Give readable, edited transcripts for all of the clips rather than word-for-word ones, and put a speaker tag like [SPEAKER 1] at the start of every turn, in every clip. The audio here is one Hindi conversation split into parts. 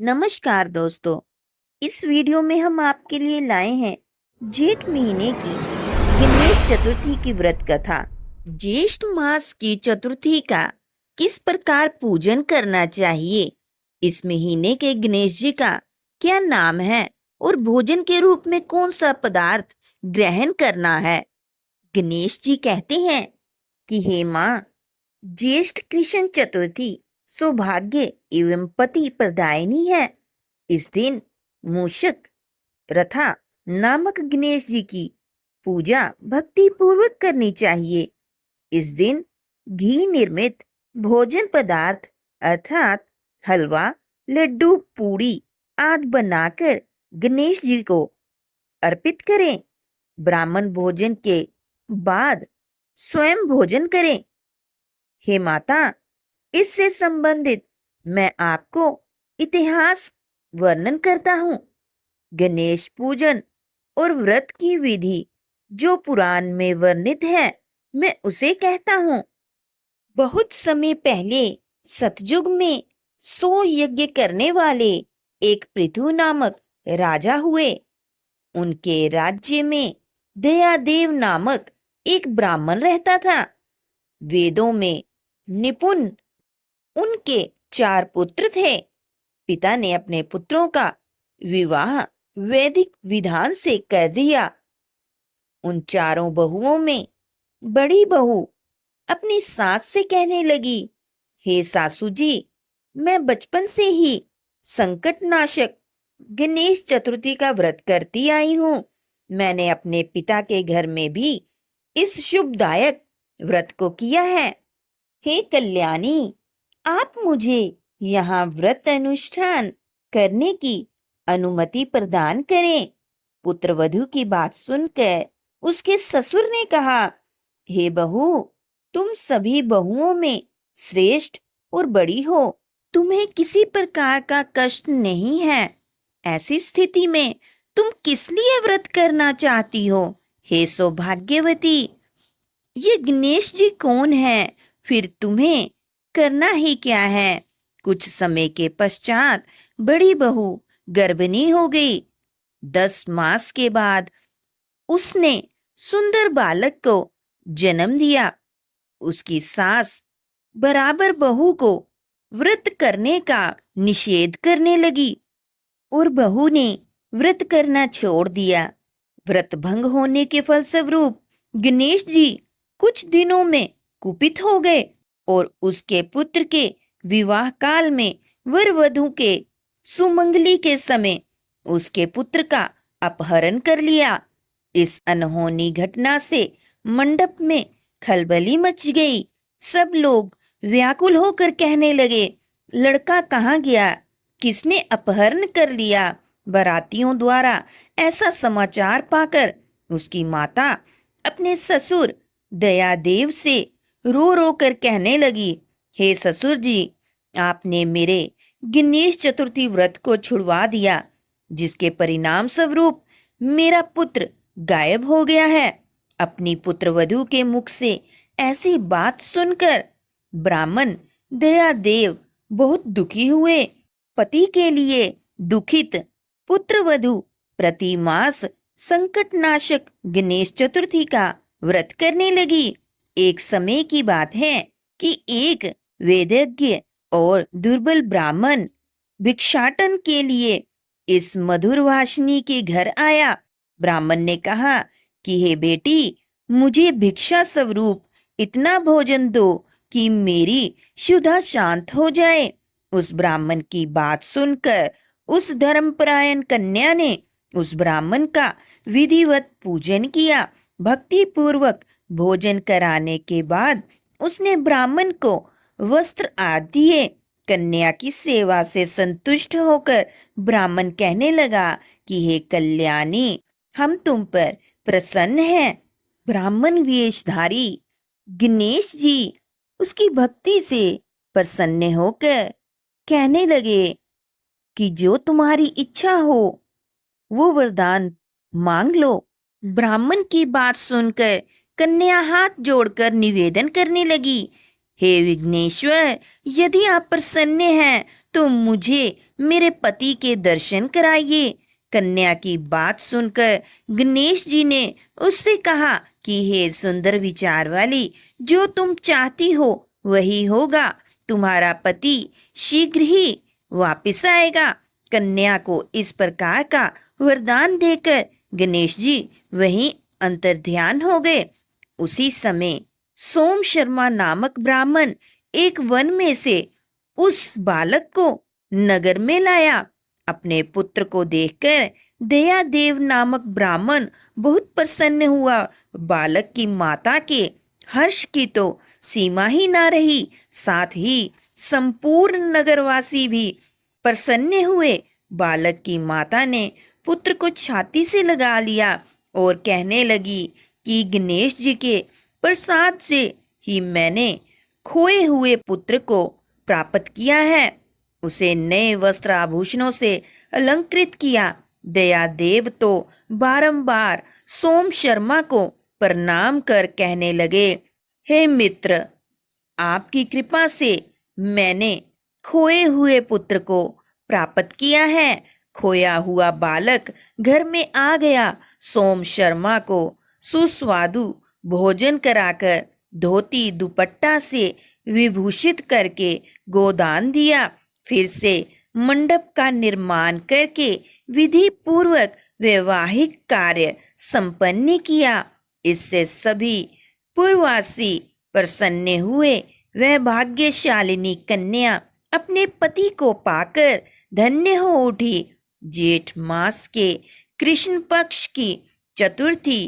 [SPEAKER 1] नमस्कार दोस्तों। इस वीडियो में हम आपके लिए लाए हैं जेठ महीने की गणेश चतुर्थी की व्रत कथा। ज्येष्ठ मास की चतुर्थी का किस प्रकार पूजन करना चाहिए, इस महीने के गणेश जी का क्या नाम है और भोजन के रूप में कौन सा पदार्थ ग्रहण करना है। गणेश जी कहते हैं कि हे माँ, ज्येष्ठ कृष्ण चतुर्थी सौभाग्य एवं पति प्रदायिनी है। इस दिन मूषक रथा नामक गणेश जी की पूजा भक्ति पूर्वक करनी चाहिए। इस दिन घी निर्मित भोजन पदार्थ अर्थात हलवा, लड्डू, पूड़ी आदि बनाकर गणेश जी को अर्पित करें। ब्राह्मण भोजन के बाद स्वयं भोजन करें। हे माता, इससे संबंधित मैं आपको इतिहास वर्णन करता हूँ। गणेश पूजन और व्रत की विधि जो पुराण में वर्णित है, मैं उसे कहता हूँ। बहुत समय पहले सतयुग में 100 यज्ञ करने वाले एक पृथु नामक राजा हुए। उनके राज्य में दयादेव नामक एक ब्राह्मण रहता था। वेदों में निपुण उनके 4 पुत्र थे। पिता ने अपने पुत्रों का विवाह वैदिक विधान से कर दिया। उन चारों बहुओं में बड़ी बहू अपनी सास से कहने लगी, हे सासू जी, मैं बचपन से ही संकटनाशक गणेश चतुर्थी का व्रत करती आई हूँ। मैंने अपने पिता के घर में भी इस शुभदायक व्रत को किया है। हे कल्याणी, आप मुझे यहाँ व्रत अनुष्ठान करने की अनुमति प्रदान करें। पुत्रवधू की बात सुनकर उसके ससुर ने कहा, हे बहू, तुम सभी बहुओं में श्रेष्ठ और बड़ी हो। तुम्हें किसी प्रकार का कष्ट नहीं है। ऐसी स्थिति में तुम किस लिए व्रत करना चाहती हो? हे सौभाग्यवती, ये गणेश जी कौन है? फिर तुम्हें करना ही क्या है? कुछ समय के पश्चात बड़ी बहू गर्भिणी हो गई। 10 मास के बाद उसने सुंदर बालक को जन्म दिया। उसकी सास बराबर बहू को व्रत करने का निषेध करने लगी और बहू ने व्रत करना छोड़ दिया। व्रत भंग होने के फलस्वरूप गणेश जी कुछ दिनों में कुपित हो गए और उसके पुत्र के विवाह काल में वर वधू के सुमंगली के समय उसके पुत्र का अपहरण कर लिया। इस अनहोनी घटना से मंडप में खलबली मच गई। सब लोग व्याकुल होकर कहने लगे, लड़का कहाँ गया? किसने अपहरण कर लिया? बारातियों द्वारा ऐसा समाचार पाकर उसकी माता अपने ससुर दयादेव से रो रो कर कहने लगी, हे ससुर जी, आपने मेरे गणेश चतुर्थी व्रत को छुड़वा दिया, जिसके परिणाम स्वरूप मेरा पुत्र गायब हो गया है। अपनी पुत्रवधू के मुख से ऐसी बात सुनकर ब्राह्मण दयादेव बहुत दुखी हुए। पति के लिए दुखित पुत्रवधू प्रति मास संकटनाशक गणेश चतुर्थी का व्रत करने लगी। एक समय की बात है कि एक वेदज्ञ और दुर्बल ब्राह्मण भिक्षाटन के लिए इस मधुर भाषिनी के घर आया। ब्राह्मण ने कहा कि हे बेटी, मुझे भिक्षा स्वरूप इतना भोजन दो कि मेरी क्षुधा शांत हो जाए। उस ब्राह्मण की बात सुनकर उस धर्मपरायण कन्या ने उस ब्राह्मण का विधिवत पूजन किया। भक्ति पूर्वक भोजन कराने के बाद उसने ब्राह्मण को वस्त्र आदि दिए। कन्या की सेवा से संतुष्ट होकर ब्राह्मण कहने लगा कि हे कल्याणी, हम तुम पर प्रसन्न हैं। ब्राह्मण वेशधारी गणेश जी उसकी भक्ति से प्रसन्न होकर कहने लगे कि जो तुम्हारी इच्छा हो वो वरदान मांग लो। ब्राह्मण की बात सुनकर कन्या हाथ जोड़कर निवेदन करने लगी, हे विघ्नेश्वर, यदि आप प्रसन्न हैं तो मुझे मेरे पति के दर्शन कराइए। कन्या की बात सुनकर गणेश जी ने उससे कहा कि हे सुंदर विचार वाली, जो तुम चाहती हो वही होगा। तुम्हारा पति शीघ्र ही वापस आएगा। कन्या को इस प्रकार का वरदान देकर गणेश जी वहीं अंतर्ध्यान हो गए। उसी समय सोम शर्मा नामक ब्राह्मण एक वन में से उस बालक को नगर में लाया। अपने पुत्र को देखकर दयादेव नामक ब्राह्मण बहुत प्रसन्न हुआ। बालक की माता के हर्ष की तो सीमा ही ना रही। साथ ही संपूर्ण नगरवासी भी प्रसन्न हुए। बालक की माता ने पुत्र को छाती से लगा लिया और कहने लगी कि गणेश जी के प्रसाद से ही मैंने खोए हुए पुत्र को प्राप्त किया है। उसे नए वस्त्र आभूषणों से अलंकृत किया। दयादेव तो बारंबार सोम शर्मा को प्रणाम कर कहने लगे, हे मित्र, आपकी कृपा से मैंने खोए हुए पुत्र को प्राप्त किया है। खोया हुआ बालक घर में आ गया। सोम शर्मा को सुस्वादु भोजन कराकर धोती दुपट्टा से विभूषित करके गोदान दिया। फिर से मंडप का निर्माण करके विधि पूर्वक वैवाहिक कार्य संपन्न किया। इससे सभी पूर्ववासी प्रसन्न हुए। वह भाग्यशालिनी कन्या अपने पति को पाकर धन्य हो उठी। जेठ मास के कृष्ण पक्ष की चतुर्थी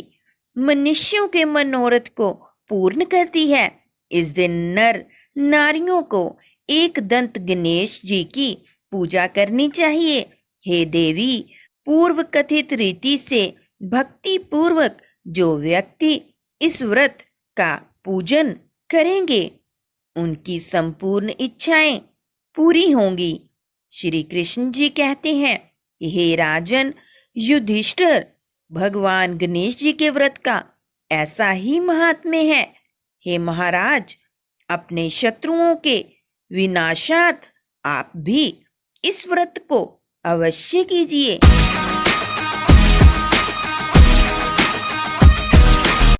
[SPEAKER 1] मनुष्यों के मनोरथ को पूर्ण करती है। इस दिन नर नारियों को एक दंत गणेश जी की पूजा करनी चाहिए। हे देवी, पूर्व कथित रीति से भक्ति पूर्वक जो व्यक्ति इस व्रत का पूजन करेंगे उनकी संपूर्ण इच्छाएं पूरी होंगी। श्री कृष्ण जी कहते हैं कि हे राजन युधिष्ठिर, भगवान गणेश जी के व्रत का ऐसा ही महात्म्य है। हे महाराज, अपने शत्रुओं के विनाशार्थ आप भी इस व्रत को अवश्य कीजिए।